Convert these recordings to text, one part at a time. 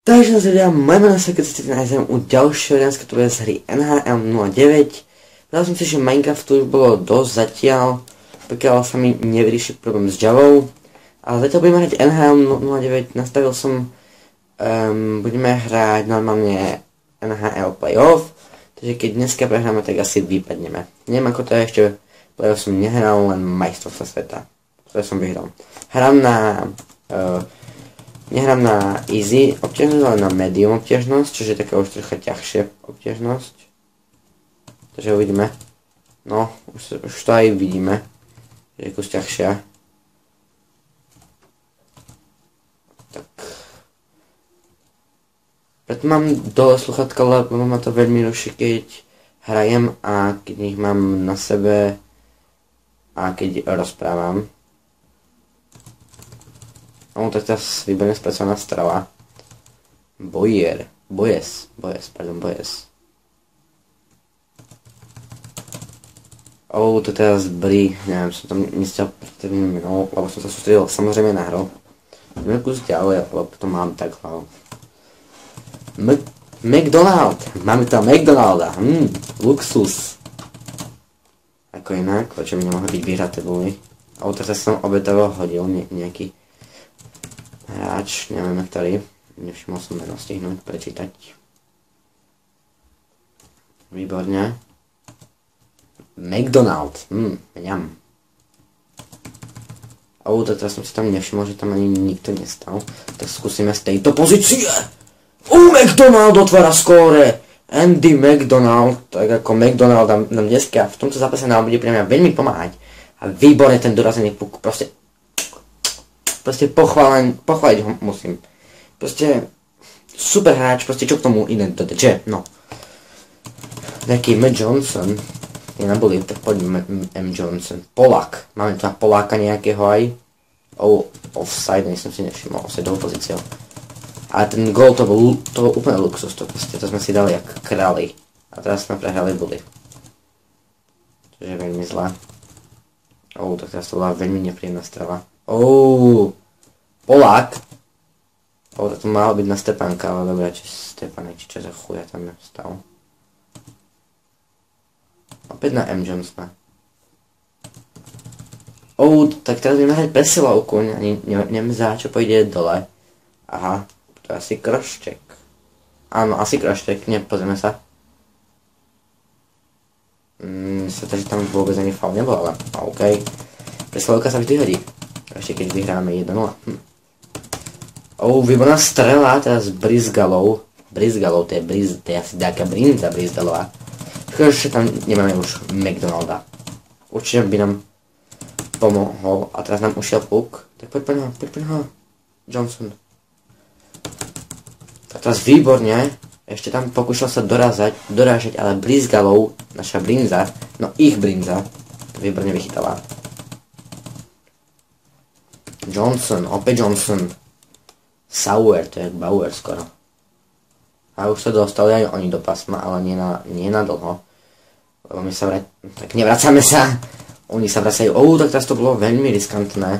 Takže ľudia, moje meno sa keď chcete nájdem u ďalšieho dneska tu z hry NHL 09. Zdal som si, že Minecraftu už bolo dosť zatiaľ, pokiaľ sa mi nevyrieši problém s Javou. Ale zatiaľ budeme hrať NHL 09, nastavil som, budeme hrať normálne NHL Playoff, takže keď dneska prehráme, tak asi vypadneme. Neviem ako to je, ešte Playoff som nehral, len majstrovstvá sveta, ktoré som vyhral. Nehrám na easy obťažnosť, ale na medium obťažnosť, čiže taká už trocha ťažšia obťažnosť. Takže uvidíme. No, už to aj vidíme, že je kus ťažšia. Tak. Preto mám dole sluchatka, lebo ma to veľmi ruší, keď hrajem a keď ich mám na sebe a keď rozprávam. No, tak teraz výborne spracovaná strava. Bojes. To teraz brí, neviem, som tam nestiaľ pred minul, lebo som sa sústredil samozrejme na hru. Ideme kus ďalej, lebo to mám tak hlavu. McDonald! Máme tam McDonalda, luxus. Ako inak, čo by nemohli byť vyhraté boli. Teraz som obetovo hodil nejaký hráč, neviem ktorý, nevšimol som meno stihnúť prečítať. Výborne. McDonald, mňam. Tak teraz som si tam nevšimol, že tam ani nikto nestal. Tak skúsime z tejto pozície. McDonald otvára skóre. Andy McDonald, tak ako McDonald nám dneska v tomto zápase nám bude pre mňa veľmi pomáhať. A výborne ten dorazený puk, proste pochváliť ho musím. Proste super hráč, proste čo k tomu iné dodať, že? No. Taký M. Johnson, je na boli, tak poďme M. Johnson. Polák, máme tu Poláka nejakého aj. Offside, som si nevšimol, offsideovú pozíciu. A ten gól to bol úplne luxus, to sme si dali jak králi. A teraz sme prehrali boli. To je veľmi zlá. Tak teraz to bola veľmi nepríjemná strava. Polák. To malo byť na Stepanka, ale dobré, či Stepanek, či čo za chuja tam je stal. Opäť na M. Johnsona. Tak teraz budeme hrať presilovku, neviem za čo pôjde dole. Aha, to je asi Kroštek. Áno, asi Kroštek, pozrieme sa. Sa to, že tam vôbec ani faul nebol, ale OK. Presilovka sa vždy hodí. Ešte keď vyhráme 1-0. Výborná strela, teraz Brizgalov. To je asi nejaká brinza Brizgalová. Škoda, že tam nemáme už McDonalda. Určite by nám pomohol. A teraz nám ušiel puk. Tak poď ho. Johnson. Tak teraz výborne. Ešte tam pokúšal sa dorážať, ale Brizgalov, naša brinza, no ich brinza, výborne vychytala. Johnson, opäť Johnson. Sauer, to je Bauer skoro. A už sa dostali aj oni do pasma, ale nie na dlho. Lebo my sa tak nevracame sa. Oni sa vracajú. Tak teraz to bolo veľmi riskantné.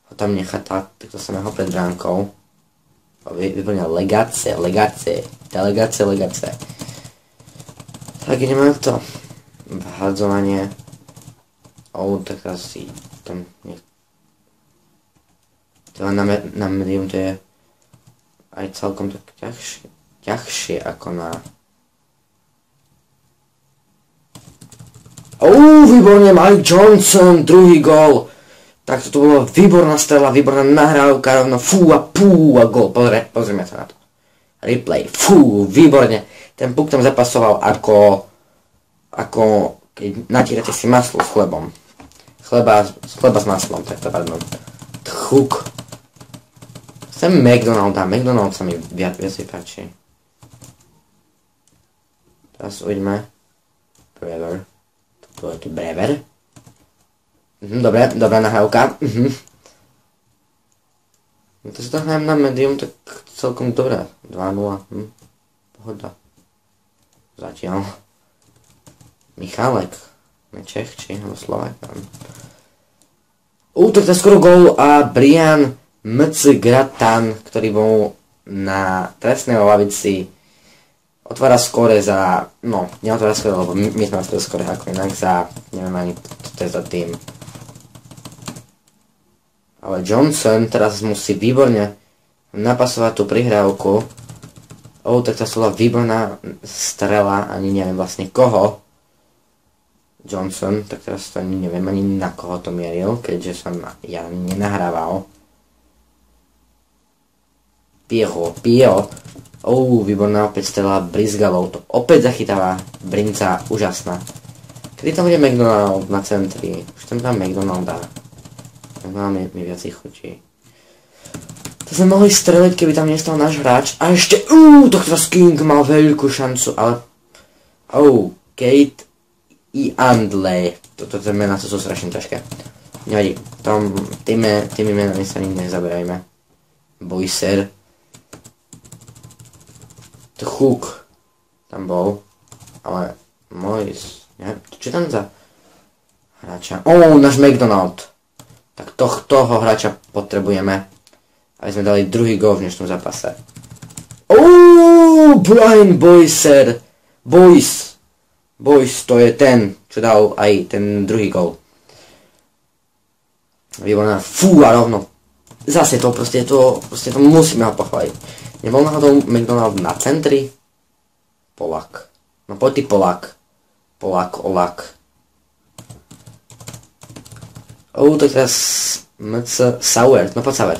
Ho tam nechať takto samého pred bránkou. Vyplňa legácie. Tak ideme na to. Vhadzovanie. Tak asi tam nech. Na medium to je aj celkom tak ťažšie ako na... Výborne, Mike Johnson, druhý gól. Tak to bolo výborná strela, výborná nahrávka, rovno a gól. Pozrime sa na to. Replay, výborne. Ten puk tam zapasoval ako keď natírate si maslo s chlebom. Chleba s maslom, tak to pardon. Huk. Chcem McDonald sa mi viac páči. Teraz uvidíme. Brever. To je tu Brever. Dobrá nahrávka. To si to hrajem na medium, tak celkom dobré. 2-0. Pohoda. Zatiaľ. Michalek. Čech, či Slovák. Tak to je skoro gól a Brian Mcgratan, ktorý bol na trestnej lavici otvára skóre za, no, neotvára skóre, lebo my sme otvorili skóre ako inak za, neviem ani, to je za tým. Ale Johnson teraz musí výborne napasovať tú prihrávku. Tak to bola výborná strela, ani neviem vlastne koho. Johnson, tak teraz to ani neviem ani na koho to mieril, keďže som ja nenahrával. Pio. Výborná opäť strela Brizgalov, to opäť zachytáva Brinca, úžasná. Kedy to bude McDonald na centri? Už tam dám McDonalda. McDonald mi viac chutí. To sme mohli streliť, keby tam nestal náš hráč. A ešte, to teraz King mal veľkú šancu, ale... Kate i Andley. Toto mená sú strašne ťažké. Nevadí, tými menami sa nikdy nezaberajme. Boyser. Hook. Tam bol. Ale... Mois. Neviem, čo tam za... hráča? Náš McDonald. Tak toho hráča potrebujeme. Aby sme dali druhý gól v dnešnom zápase. Brian Boyser. Boys, to je ten, čo dal aj ten druhý gól. Výborná. A rovno. Zase to musíme ho pochváliť. Nebol náhodou McDonald na centri? Polak. No poď ty Polak. Olak. Tak teraz Sauer. No poď Sauer.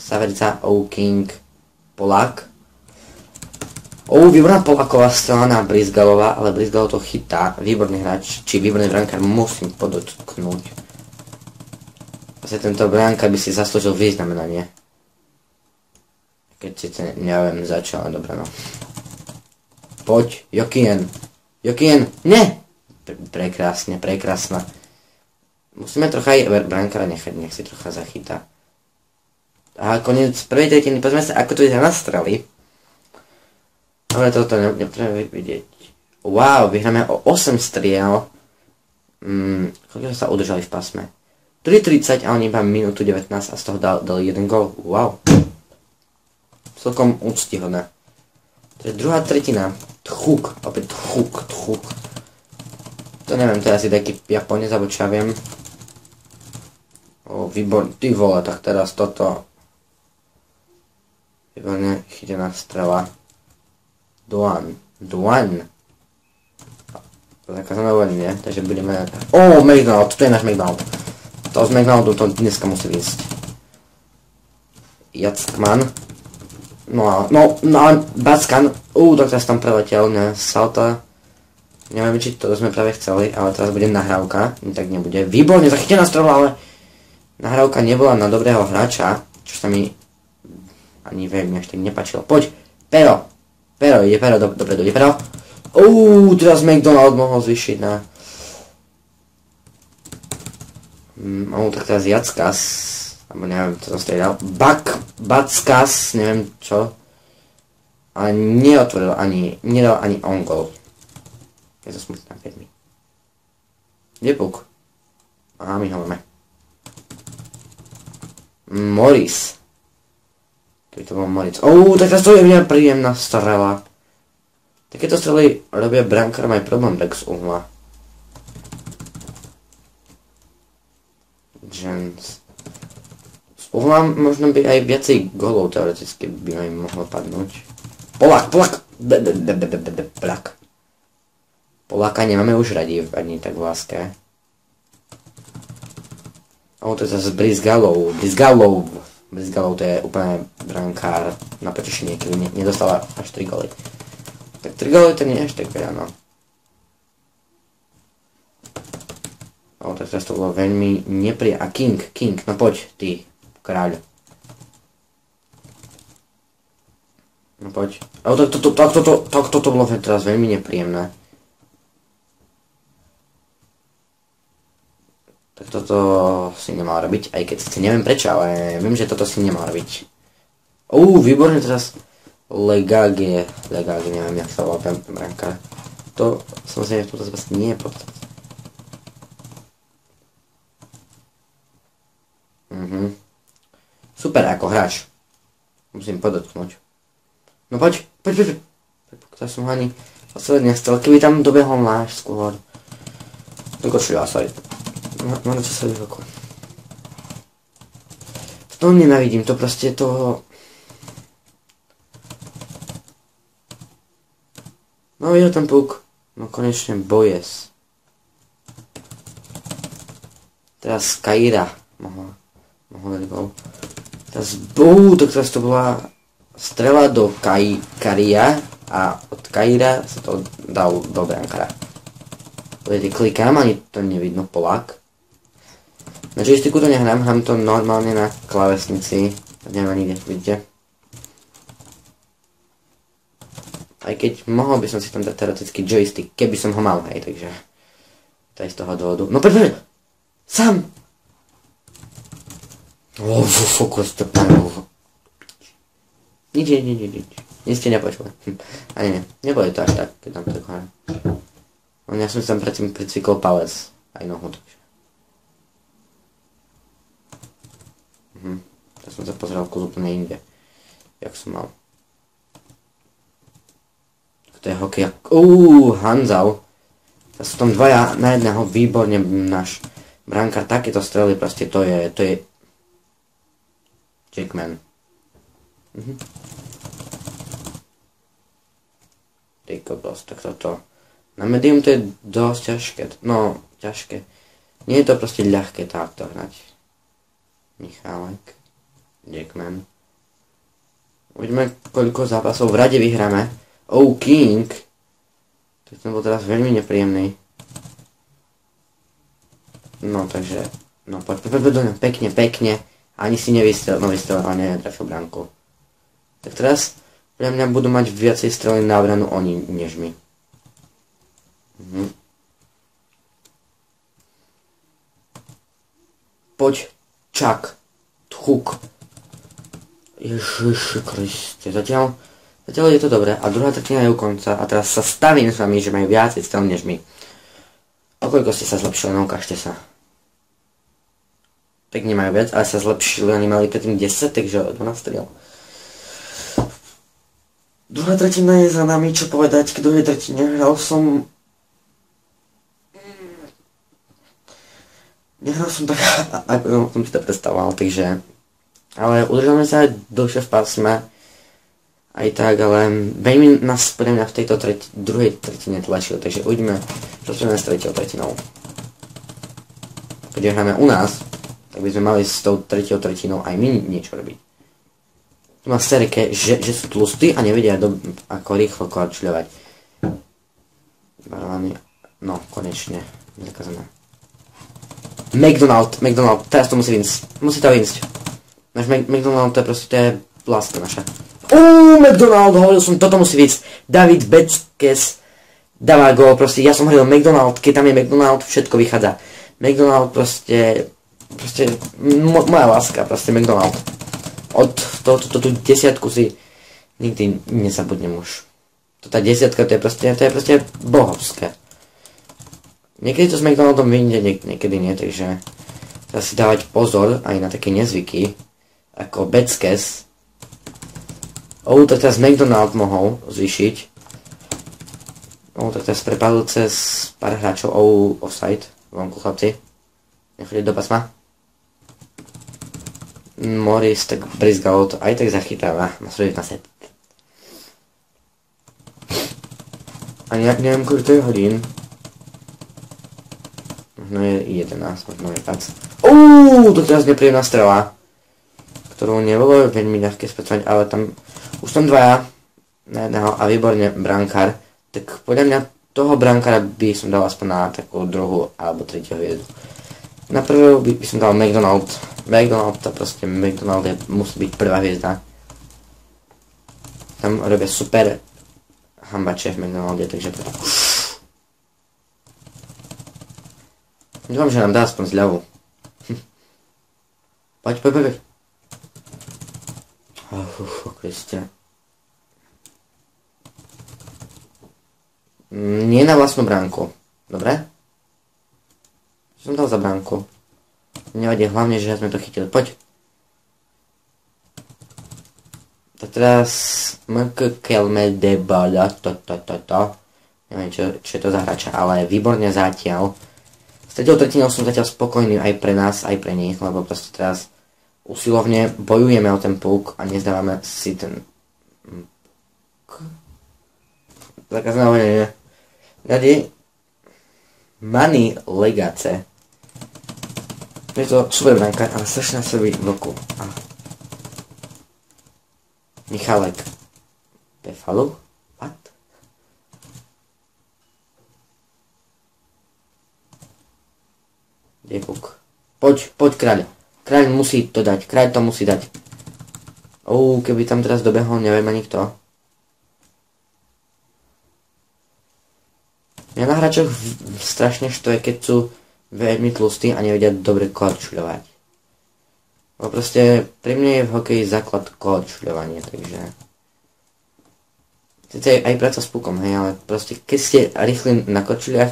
Saverica, King, Polák. Výborná Poláková strela na Brizgalova, ale Brizgalov to chytá. Výborný hráč, či výborný brankár, musím podotknúť. Vlastne tento brankár by si zaslúžil vyznamenanie. Keď si to neviem začal, ale dobre no. Poď, Jokien, ne! Prekrásna. Musíme trocha aj brankára nechať, nech si trocha zachytá. A koniec prvej tretiny, pozrieme sa, ako to vyzerá na strely. Ale toto nepotrebujeme vidieť. Vyhráme o 8 striel. Koľko sa udržali v pásme? 3:30 a oni iba minútu 19 a z toho dali jeden gól. Celkom úctihodné. To je druhá tretina. Opäť Hook. To neviem, to je asi taký Japonec, alebo čo ja viem. Výborný, ty vole, tak teraz toto. Výborne chytená strela. Duan. To je zakázané voľne, nie? Takže budeme... McDonald, to je náš McDonald. To z McDonaldu to dneska musí ísť. Jackman. No, Backan. Tak teraz tam preletel, ne? Salta. Neviem, či to sme práve chceli, ale teraz bude nahrávka. Tak nebude. Výborne zachytená strela, ale... Nahrávka nebola na dobrého hráča, čo sa mi... ani veľmi až tak nepačilo. Poď, Pero, ide Pero, dobre, ide Pero. Teraz McDonald mohol zvyšiť na... tak teraz Jackas, alebo neviem, čo som striedal. Backas, neviem čo. Ale neotvoril nedal ani on goal. Je to smutná veľmi. Kde puk? My ho máme. Morris. Keby to bol Moritz. Tak to je mňa príjemná strela. Takéto strely robia brankárom aj problém tak z uhla. Z uhla možno by aj viacej golov teoreticky by mi mohlo padnúť. Polák. Poláka nemáme už radi ani tak v láske. To je zase Brizgalov, to je úplne brankár na potešenie, keby nedostala až 3 góly. Tak 3 góly to nie je až tak veľa, no. Tak teraz to bolo veľmi A King, no poď, ty, kráľ. No poď. Toto bolo teraz veľmi nepríjemné. Tak toto si nemal robiť, aj keď si neviem prečo, ale viem, že toto si nemal robiť. Výborne teraz Legage, neviem, jak sa volá ten brankár. To samozrejme v tomto zápase nie je podstatné. Super ako hráč. musím podotknúť. No poď. Pokiaľ som ani posledne chcel, keby tam dobehol náš skôr. Dokočil ja, sorry. Máte sa vysoko. To nenavidím, to proste to... No videl ten puk. No konečne Bojes. Teraz Kaira mohla dať gol. Teraz to teraz to bola strela do Karia a od Kaira sa to dal do brankara. Klikám, ani to nevidno, Polák. Na joysticku to nehrám, hrám to normálne na klávesnici. To nemá nikde, vidíte. Aj keď mohol by som si tam dať teoretický joystick, keby som ho mal, hej, takže... To je z toho dôvodu. No poď! Sám! Fokus to tam. Nič. Nic ste nepočuli. Ani ne. Nebude to až tak, keď tam to hrám. Ja som si tam predtým pricvikol palec. Aj nohu, takže. Ja som sa pozeral úplne inde. Jak som mal. To je hokej. Hanzal. To sú tam dvaja na jedného, výborne náš brankár. Takéto strely proste to je Jackman. Ty kokos, tak toto. Na medium to je dosť ťažké. No, ťažké. Nie je to proste ľahké takto hrať. Michálek. Jackman. Uvidíme, koľko zápasov v rade vyhráme. King. To bol teraz veľmi nepríjemný. No, takže... No, poď do ňa. Pekne. Ani si nevystrel, ale netrafil bránku. Tak teraz, pre mňa budú mať viacej strely na obranu oni, než my. Poď, čak. Huk. Ježiši Kriste, zatiaľ je to dobré. A druhá tretina je u konca. A teraz sa stavím s vami, že majú viacej strel než my. O koľko ste sa zlepšili, no ukážte sa. Tak nemajú viac, ale sa zlepšili, oni mali predtým 10, takže 12 striel. Druhá tretina je za nami, čo povedať, k druhej tretine. Nehral som tak, ako som si to predstavoval, takže... Ale udržali sa aj dlhšie v pásme. Aj tak, ale veľmi nás pre mňa v tejto druhej tretine tlačil, takže uvidíme, čo sme s tretiou tretinou. Keď hráme u nás, tak by sme mali s tou tretiou tretinou aj my niečo robiť. Tu má serke, že sú tlustí a nevedia ako rýchlo korčľovať. No, konečne. Zakazané. McDonald, teraz to musí vynsť. Musí to vynsť. Náš McDonald, to je proste, to je láska naša. McDonald, hovoril som, toto musí vynsť. David Beckes dáva gól, proste, ja som hovoril McDonald, keď tam je McDonald, všetko vychádza. McDonald proste, moja láska, proste McDonald. Od tú desiatku si nikdy nezabudnem už. Tá desiatka, to je proste bohovské. Niekedy to s McDonaldom vyjde, niekedy nie, takže treba si dávať pozor aj na také nezvyky, ako Beckes. Tak teraz McDonald mohol zvýšiť. Tak teraz prepadol cez pár hráčov. Offside. Vonku, chlapci. Nechoďte do pasma. Morris, tak Brizgal to aj tak zachytáva. Má svoj na set. A neviem, koľko to je hodín. Možno je 11, možno je viac. To teraz nepríjemná strela. Ktorú nebolo veľmi ľahké spracovať, ale tam už som dvaja na jedného a výborne brankár. Tak podľa mňa toho brankára by som dal aspoň na takú druhú alebo tretiu hviezdu. Na prvú by som dal McDonald. McDonald musí byť prvá hviezda. Tam robia super hambače v McDonalde, takže to... Dúfam, že nám dá aspoň zľavu. Poď. Kriste. Nie na vlastnú bránku. Dobre? Čo som dal za bránku? Nevadí, hlavne, že sme to chytili. Poď. To teraz Kelme Debala, neviem čo je to za hráča, ale výborne zatiaľ. S tretou tretinou som zatiaľ spokojný aj pre nás, aj pre nich, lebo proste teraz usilovne bojujeme o ten puk a nezdávame si ten zákazné hovorenie. Tady Mani Legace. Je to super branka, ale strašne na sebe vlku. Michalek. Pefalu? What? Kde je puk? Poď kráľ. Kráľ musí to dať. Kráľ to musí dať. Keby tam teraz dobehol, neviem ani kto. Mňa na hráčoch strašne štve, keď sú veľmi tlustí a nevedia dobre korčuľovať. Lebo proste pri mne je v hokeji základ korčuľovanie, takže... Sice aj práca s pukom, hej, ale proste keď ste rýchli na korčuľach,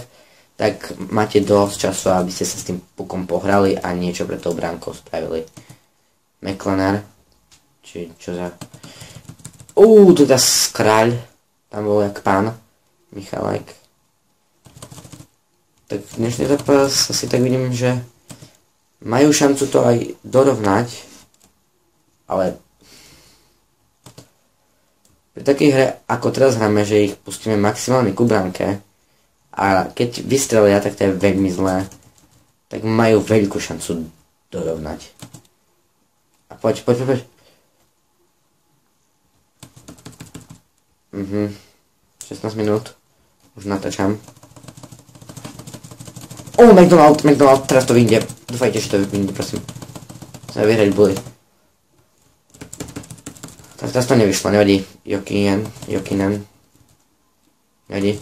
tak máte dosť času, aby ste sa s tým pukom pohrali a niečo pre tou bránkou spravili. McLennan. Či čo za... teda kráľ. Tam bol jak pán. Michalek. Tak dnešný zápas asi tak vidím, že majú šancu to aj dorovnať, ale pri takej hre, ako teraz hráme, že ich pustíme maximálne ku bránke a keď vystrelia, tak to je veľmi zlé, tak majú veľkú šancu dorovnať. A poď. 16 minút, už natáčam. McDonald, teraz to vyjde. Dúfajte, že to vyjde, prosím. Chceme vyhrať boli. Tak teraz to nevyšlo, nevadí. Jokinen. Nevadí.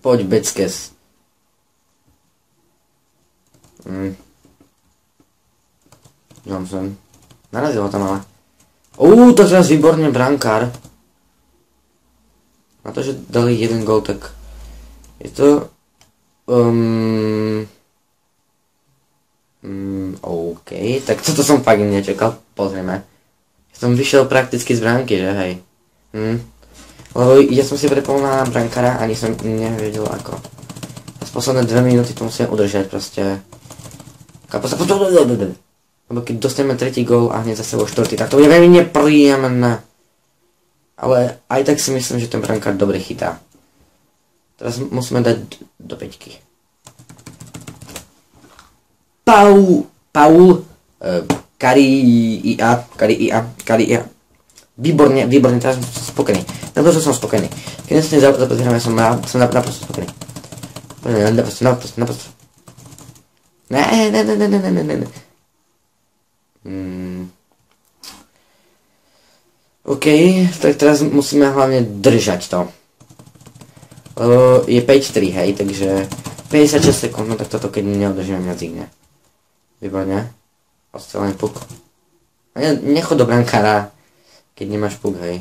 Poď, Beckes. Johnson. Narazil ho tam ale. To teraz výborne brankár. Na to, že dali jeden gól, tak je to OK, tak toto som fakt nečakal, pozrieme. Som vyšiel prakticky z bránky, že hej. Lebo ja som si prepol na brankára, ani som nevedel ako. Z posledné 2 minúty to musím udržať proste. Lebo keď dostaneme tretí gól a hneď za sebou štvrtý, tak to bude veľmi nepríjemné. Ale aj tak si myslím, že ten brankár dobre chytá. Teraz musíme dať do 5. Paul Karia. Výborne, teraz som spokojný. Na to, že som spokojný. Keď nestane zapozrieme, som naprosto spokojný. Naprosto. Ne. OK, tak teraz musíme hlavne držať to. Je 5-3, hej, takže 56 sekúnd, no tak toto keď neudržíme mňa zigne. Výborne. Odstrelený puk. Nechod do brankára, keď nemáš puk, hej.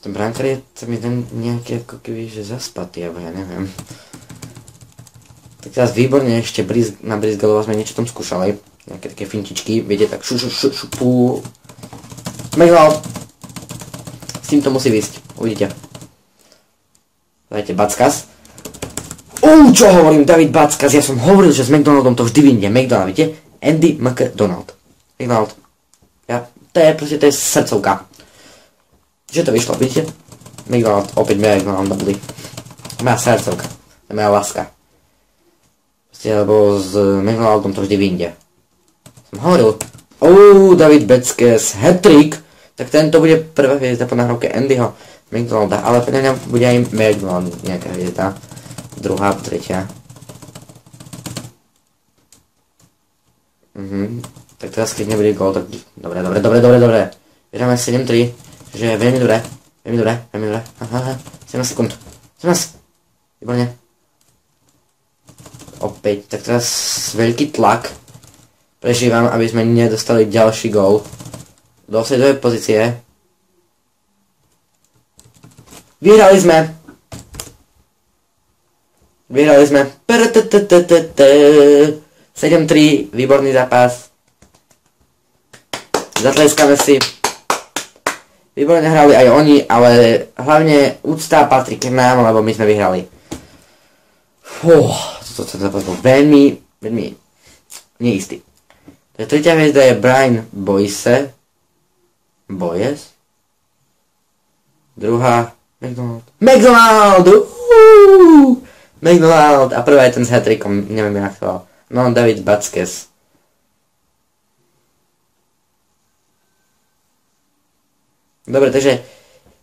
Ten brankár je tam jeden nejaký ako keby, že zaspatý, alebo ja neviem. Tak teraz výborne ešte na Brizgalova sme niečo tam skúšali. Nejaké také fintičky, viete, tak šupu. McDonald. S tým to musí výsť, uvidíte. Dajte Backas. Čo hovorím, David Backas, ja som hovoril, že s McDonaldom to vždy vyjde. McDonald, vidíte? Andy McDonald. McDonald. To je srdcovka. Že to vyšlo, vidíte? McDonald, opäť McDonald dobili. Moja srdcovka, to je moja láska. Lebo s McDonaldom to vždy vyjde. Som hovoril. David Beckes, hat-trick. Tak tento bude prvá hviezda po nahrávke Andyho McDonalda, ale pre mňa bude aj McDonald nejaká hviezda. Druhá, tretia. Tak teraz keď nebude gól, tak dobre. Vyhráme 7-3, že je veľmi dobré. 17 sekúnd. 17. Výborne. Opäť, tak teraz veľký tlak. Prežívam, aby sme nedostali ďalší gól. Do sledovej pozície. Vyhrali sme. Vyhrali sme 7-3, výborný zápas. Zatleskáme si. Výborne hrali aj oni, ale hlavne úcta patrí k nám, lebo my sme vyhrali. Toto zápas bol veľmi neistý. Tretia hviezda je Brian Boyes. Druhá McDonald! A prvá je ten s hat-trickom, neviem jak to. No, David Vázquez. Dobre, takže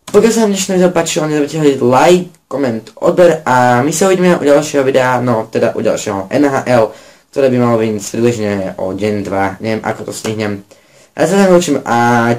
pokiaľ sa vám dnešné video páčilo, nezabudnite hodiť like, koment, odber a my sa uvidíme u ďalšieho videa, no teda u ďalšieho NHL, ktoré by malo byť približne o deň, dva, neviem ako to stihnem. Ja sa tam učím a